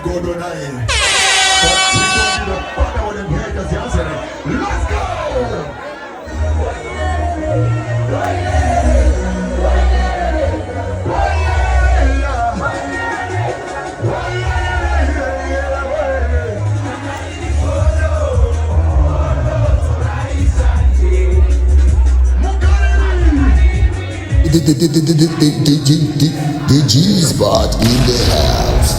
go do nine. But we don't need a father with them haters, you answer it. Let's go! The G-Spot in the house.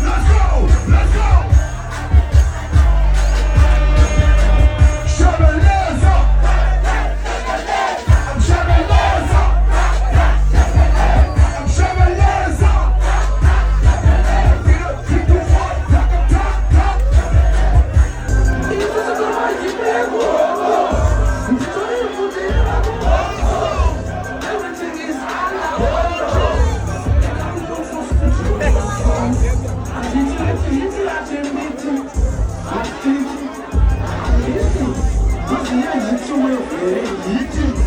Let's go! Let's go! Shabaleza! I'm Shabaleza! I'm Shabaleza! It's